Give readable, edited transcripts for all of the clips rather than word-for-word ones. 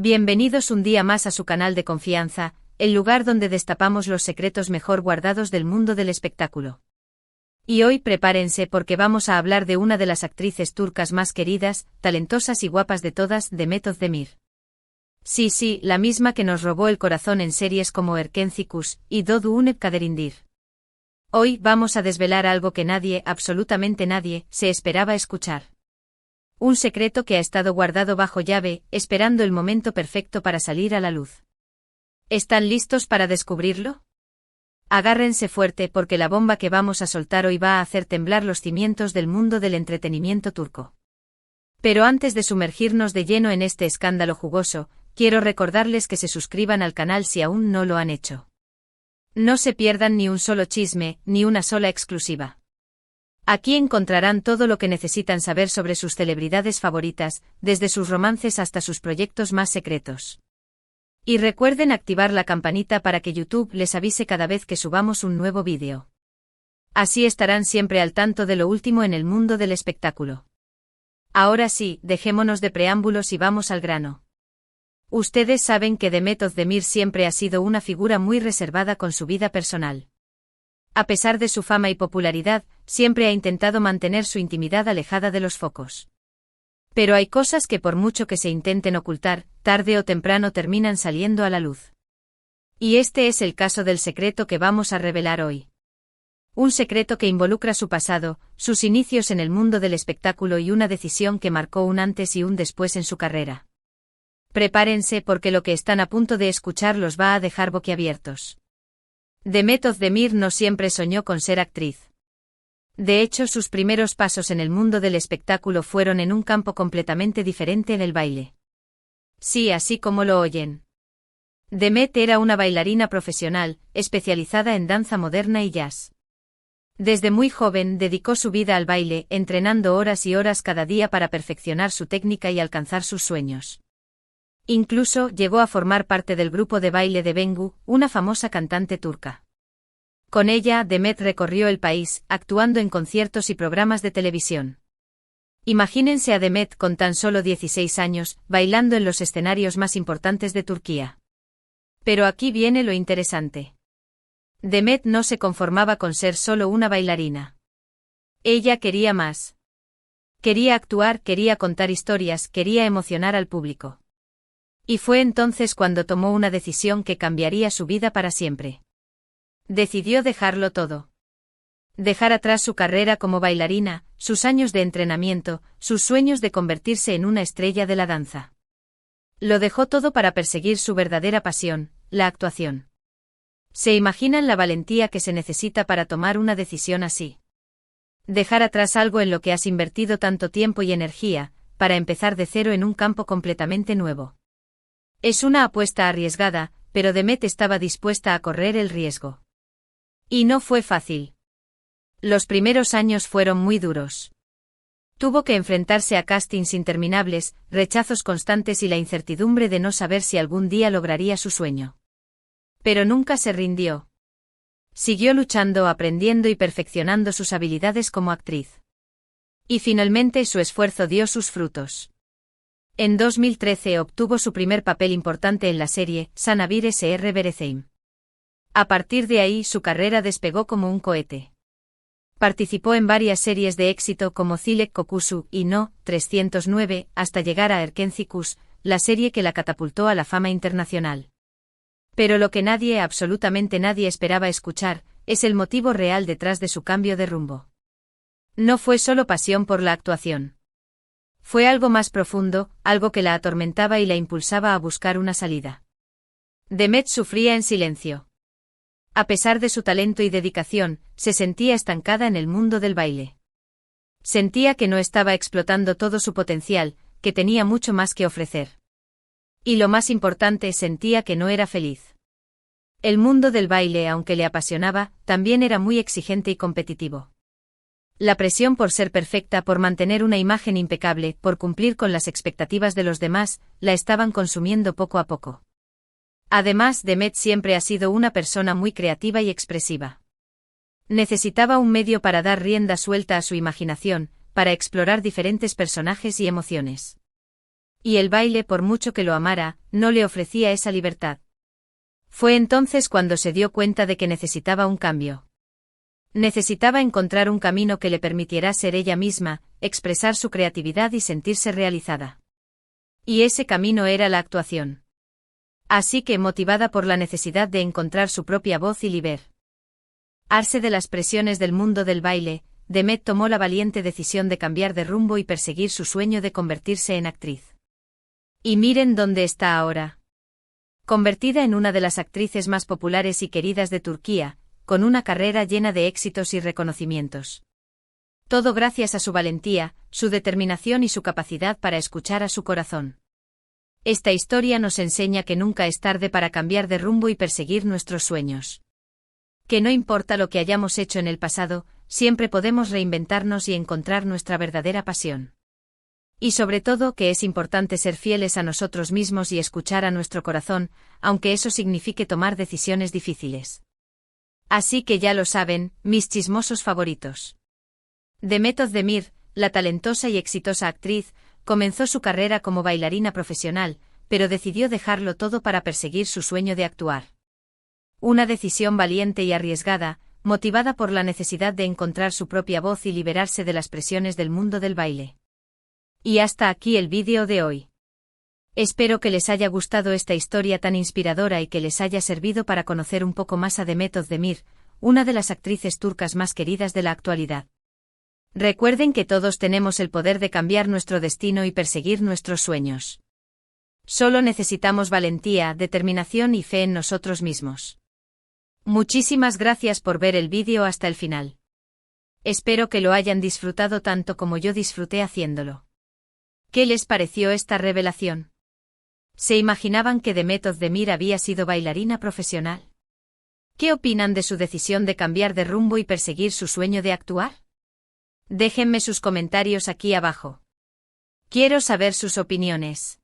Bienvenidos un día más a su canal de confianza, el lugar donde destapamos los secretos mejor guardados del mundo del espectáculo. Y hoy prepárense porque vamos a hablar de una de las actrices turcas más queridas, talentosas y guapas de todas, Demet Özdemir. Sí, la misma que nos robó el corazón en series como Erkenci Kuş y Doğu Unep Kaderindir. Hoy vamos a desvelar algo que nadie, absolutamente nadie, se esperaba escuchar. Un secreto que ha estado guardado bajo llave, esperando el momento perfecto para salir a la luz. ¿Están listos para descubrirlo? Agárrense fuerte porque la bomba que vamos a soltar hoy va a hacer temblar los cimientos del mundo del entretenimiento turco. Pero antes de sumergirnos de lleno en este escándalo jugoso, quiero recordarles que se suscriban al canal si aún no lo han hecho. No se pierdan ni un solo chisme, ni una sola exclusiva. Aquí encontrarán todo lo que necesitan saber sobre sus celebridades favoritas, desde sus romances hasta sus proyectos más secretos. Y recuerden activar la campanita para que YouTube les avise cada vez que subamos un nuevo vídeo. Así estarán siempre al tanto de lo último en el mundo del espectáculo. Ahora sí, dejémonos de preámbulos y vamos al grano. Ustedes saben que Demet Özdemir siempre ha sido una figura muy reservada con su vida personal. A pesar de su fama y popularidad, siempre ha intentado mantener su intimidad alejada de los focos. Pero hay cosas que por mucho que se intenten ocultar, tarde o temprano terminan saliendo a la luz. Y este es el caso del secreto que vamos a revelar hoy. Un secreto que involucra su pasado, sus inicios en el mundo del espectáculo y una decisión que marcó un antes y un después en su carrera. Prepárense porque lo que están a punto de escuchar los va a dejar boquiabiertos. Demet Özdemir no siempre soñó con ser actriz. De hecho, sus primeros pasos en el mundo del espectáculo fueron en un campo completamente diferente, en el baile. Sí, así como lo oyen. Demet era una bailarina profesional, especializada en danza moderna y jazz. Desde muy joven dedicó su vida al baile, entrenando horas y horas cada día para perfeccionar su técnica y alcanzar sus sueños. Incluso llegó a formar parte del grupo de baile de Bengu, una famosa cantante turca. Con ella, Demet recorrió el país, actuando en conciertos y programas de televisión. Imagínense a Demet con tan solo 16 años, bailando en los escenarios más importantes de Turquía. Pero aquí viene lo interesante. Demet no se conformaba con ser solo una bailarina. Ella quería más. Quería actuar, quería contar historias, quería emocionar al público. Y fue entonces cuando tomó una decisión que cambiaría su vida para siempre. Decidió dejarlo todo. Dejar atrás su carrera como bailarina, sus años de entrenamiento, sus sueños de convertirse en una estrella de la danza. Lo dejó todo para perseguir su verdadera pasión, la actuación. ¿Se imaginan la valentía que se necesita para tomar una decisión así? Dejar atrás algo en lo que has invertido tanto tiempo y energía, para empezar de cero en un campo completamente nuevo. Es una apuesta arriesgada, pero Demet estaba dispuesta a correr el riesgo. Y no fue fácil. Los primeros años fueron muy duros. Tuvo que enfrentarse a castings interminables, rechazos constantes y la incertidumbre de no saber si algún día lograría su sueño. Pero nunca se rindió. Siguió luchando, aprendiendo y perfeccionando sus habilidades como actriz. Y finalmente su esfuerzo dio sus frutos. En 2013 obtuvo su primer papel importante en la serie Sana Bir Sr. Vereceğim. A partir de ahí su carrera despegó como un cohete. Participó en varias series de éxito como Zilek Kokusu y No. 309, hasta llegar a Erkenci Kuş, la serie que la catapultó a la fama internacional. Pero lo que nadie, absolutamente nadie esperaba escuchar, es el motivo real detrás de su cambio de rumbo. No fue solo pasión por la actuación. Fue algo más profundo, algo que la atormentaba y la impulsaba a buscar una salida. Demet sufría en silencio. A pesar de su talento y dedicación, se sentía estancada en el mundo del baile. Sentía que no estaba explotando todo su potencial, que tenía mucho más que ofrecer. Y lo más importante, sentía que no era feliz. El mundo del baile, aunque le apasionaba, también era muy exigente y competitivo. La presión por ser perfecta, por mantener una imagen impecable, por cumplir con las expectativas de los demás, la estaban consumiendo poco a poco. Además, Demet siempre ha sido una persona muy creativa y expresiva. Necesitaba un medio para dar rienda suelta a su imaginación, para explorar diferentes personajes y emociones. Y el baile, por mucho que lo amara, no le ofrecía esa libertad. Fue entonces cuando se dio cuenta de que necesitaba un cambio. Necesitaba encontrar un camino que le permitiera ser ella misma, expresar su creatividad y sentirse realizada. Y ese camino era la actuación. Así que, motivada por la necesidad de encontrar su propia voz y liberarse de las presiones del mundo del baile, Demet tomó la valiente decisión de cambiar de rumbo y perseguir su sueño de convertirse en actriz. Y miren dónde está ahora. Convertida en una de las actrices más populares y queridas de Turquía, con una carrera llena de éxitos y reconocimientos. Todo gracias a su valentía, su determinación y su capacidad para escuchar a su corazón. Esta historia nos enseña que nunca es tarde para cambiar de rumbo y perseguir nuestros sueños. Que no importa lo que hayamos hecho en el pasado, siempre podemos reinventarnos y encontrar nuestra verdadera pasión. Y sobre todo que es importante ser fieles a nosotros mismos y escuchar a nuestro corazón, aunque eso signifique tomar decisiones difíciles. Así que ya lo saben, mis chismosos favoritos. Demet Özdemir, la talentosa y exitosa actriz, comenzó su carrera como bailarina profesional, pero decidió dejarlo todo para perseguir su sueño de actuar. Una decisión valiente y arriesgada, motivada por la necesidad de encontrar su propia voz y liberarse de las presiones del mundo del baile. Y hasta aquí el vídeo de hoy. Espero que les haya gustado esta historia tan inspiradora y que les haya servido para conocer un poco más a Demet Özdemir, una de las actrices turcas más queridas de la actualidad. Recuerden que todos tenemos el poder de cambiar nuestro destino y perseguir nuestros sueños. Solo necesitamos valentía, determinación y fe en nosotros mismos. Muchísimas gracias por ver el vídeo hasta el final. Espero que lo hayan disfrutado tanto como yo disfruté haciéndolo. ¿Qué les pareció esta revelación? ¿Se imaginaban que Demet Özdemir había sido bailarina profesional? ¿Qué opinan de su decisión de cambiar de rumbo y perseguir su sueño de actuar? Déjenme sus comentarios aquí abajo. Quiero saber sus opiniones.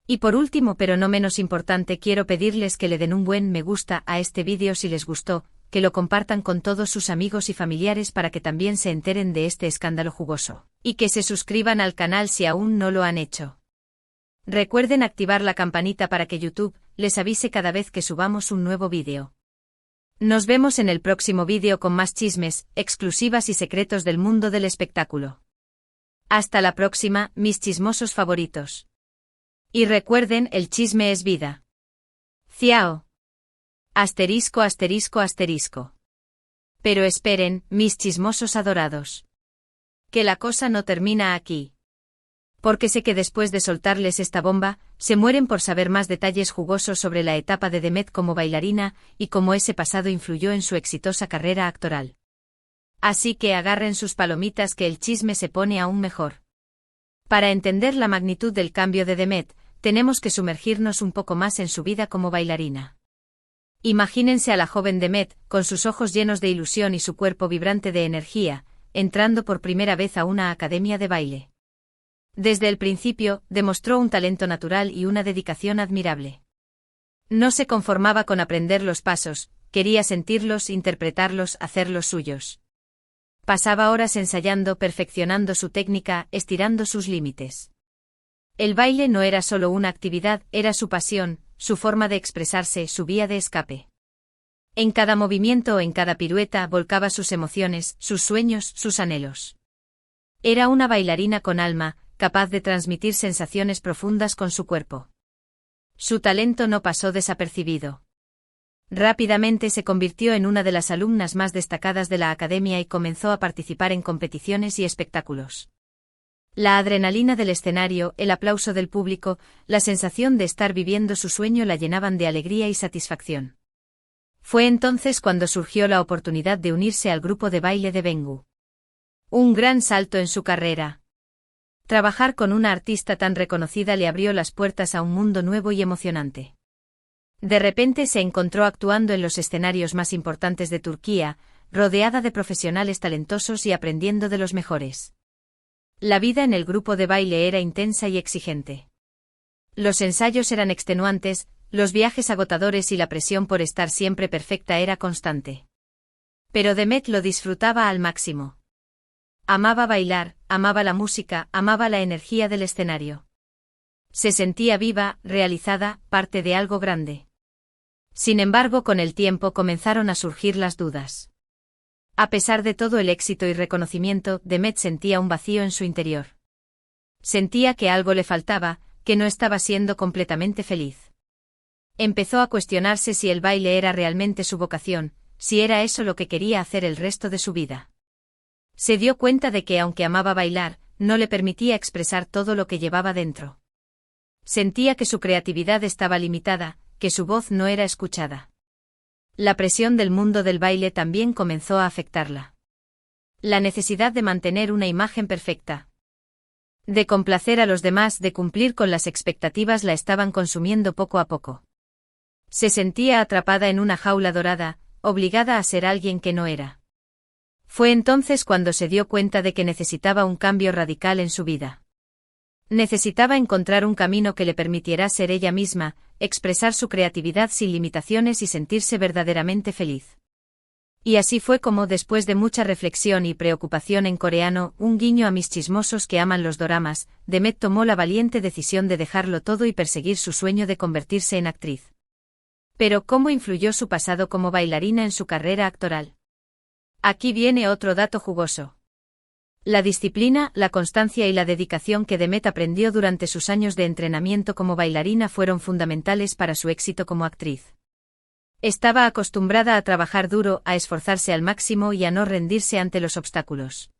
Y por último, pero no menos importante, quiero pedirles que le den un buen me gusta a este vídeo si les gustó, que lo compartan con todos sus amigos y familiares para que también se enteren de este escándalo jugoso, y que se suscriban al canal si aún no lo han hecho. Recuerden activar la campanita para que YouTube les avise cada vez que subamos un nuevo vídeo. Nos vemos en el próximo vídeo con más chismes, exclusivas y secretos del mundo del espectáculo. Hasta la próxima, mis chismosos favoritos. Y recuerden, el chisme es vida. Ciao. Asterisco asterisco asterisco. Pero esperen, mis chismosos adorados. Que la cosa no termina aquí. Porque sé que después de soltarles esta bomba, se mueren por saber más detalles jugosos sobre la etapa de Demet como bailarina y cómo ese pasado influyó en su exitosa carrera actoral. Así que agarren sus palomitas que el chisme se pone aún mejor. Para entender la magnitud del cambio de Demet, tenemos que sumergirnos un poco más en su vida como bailarina. Imagínense a la joven Demet, con sus ojos llenos de ilusión y su cuerpo vibrante de energía, entrando por primera vez a una academia de baile. Desde el principio, demostró un talento natural y una dedicación admirable. No se conformaba con aprender los pasos, quería sentirlos, interpretarlos, hacerlos suyos. Pasaba horas ensayando, perfeccionando su técnica, estirando sus límites. El baile no era solo una actividad, era su pasión, su forma de expresarse, su vía de escape. En cada movimiento o en cada pirueta volcaba sus emociones, sus sueños, sus anhelos. Era una bailarina con alma, capaz de transmitir sensaciones profundas con su cuerpo. Su talento no pasó desapercibido. Rápidamente se convirtió en una de las alumnas más destacadas de la academia y comenzó a participar en competiciones y espectáculos. La adrenalina del escenario, el aplauso del público, la sensación de estar viviendo su sueño la llenaban de alegría y satisfacción. Fue entonces cuando surgió la oportunidad de unirse al grupo de baile de Bengu. Un gran salto en su carrera. Trabajar con una artista tan reconocida le abrió las puertas a un mundo nuevo y emocionante. De repente se encontró actuando en los escenarios más importantes de Turquía, rodeada de profesionales talentosos y aprendiendo de los mejores. La vida en el grupo de baile era intensa y exigente. Los ensayos eran extenuantes, los viajes agotadores y la presión por estar siempre perfecta era constante. Pero Demet lo disfrutaba al máximo. Amaba bailar, amaba la música, amaba la energía del escenario. Se sentía viva, realizada, parte de algo grande. Sin embargo, con el tiempo comenzaron a surgir las dudas. A pesar de todo el éxito y reconocimiento, Demet sentía un vacío en su interior. Sentía que algo le faltaba, que no estaba siendo completamente feliz. Empezó a cuestionarse si el baile era realmente su vocación, si era eso lo que quería hacer el resto de su vida. Se dio cuenta de que aunque amaba bailar, no le permitía expresar todo lo que llevaba dentro. Sentía que su creatividad estaba limitada, que su voz no era escuchada. La presión del mundo del baile también comenzó a afectarla. La necesidad de mantener una imagen perfecta, de complacer a los demás, de cumplir con las expectativas la estaban consumiendo poco a poco. Se sentía atrapada en una jaula dorada, obligada a ser alguien que no era. Fue entonces cuando se dio cuenta de que necesitaba un cambio radical en su vida. Necesitaba encontrar un camino que le permitiera ser ella misma, expresar su creatividad sin limitaciones y sentirse verdaderamente feliz. Y así fue como, después de mucha reflexión y preocupación en coreano, un guiño a mis chismosos que aman los doramas, Demet tomó la valiente decisión de dejarlo todo y perseguir su sueño de convertirse en actriz. Pero ¿cómo influyó su pasado como bailarina en su carrera actoral? Aquí viene otro dato jugoso. La disciplina, la constancia y la dedicación que Demet aprendió durante sus años de entrenamiento como bailarina fueron fundamentales para su éxito como actriz. Estaba acostumbrada a trabajar duro, a esforzarse al máximo y a no rendirse ante los obstáculos.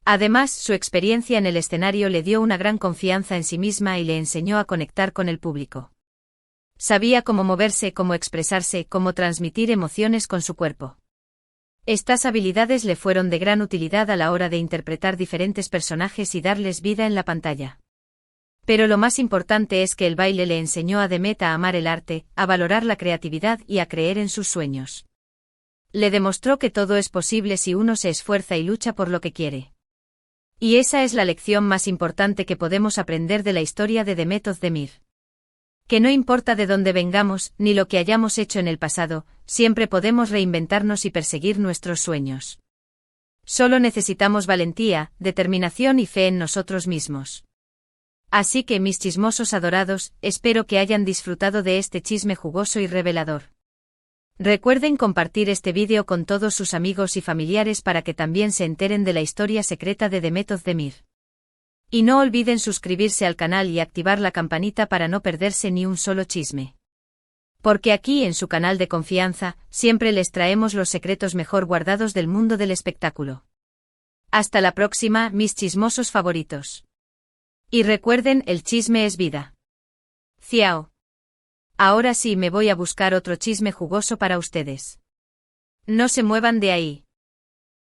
Además, su experiencia en el escenario le dio una gran confianza en sí misma y le enseñó a conectar con el público. Sabía cómo moverse, cómo expresarse, cómo transmitir emociones con su cuerpo. Estas habilidades le fueron de gran utilidad a la hora de interpretar diferentes personajes y darles vida en la pantalla. Pero lo más importante es que el baile le enseñó a Demet a amar el arte, a valorar la creatividad y a creer en sus sueños. Le demostró que todo es posible si uno se esfuerza y lucha por lo que quiere. Y esa es la lección más importante que podemos aprender de la historia de Demet Özdemir. Que no importa de dónde vengamos, ni lo que hayamos hecho en el pasado, siempre podemos reinventarnos y perseguir nuestros sueños. Solo necesitamos valentía, determinación y fe en nosotros mismos. Así que, mis chismosos adorados, espero que hayan disfrutado de este chisme jugoso y revelador. Recuerden compartir este vídeo con todos sus amigos y familiares para que también se enteren de la historia secreta de Demet Özdemir. Y no olviden suscribirse al canal y activar la campanita para no perderse ni un solo chisme. Porque aquí, en su canal de confianza, siempre les traemos los secretos mejor guardados del mundo del espectáculo. Hasta la próxima, mis chismosos favoritos. Y recuerden, el chisme es vida. Ciao. Ahora sí me voy a buscar otro chisme jugoso para ustedes. No se muevan de ahí.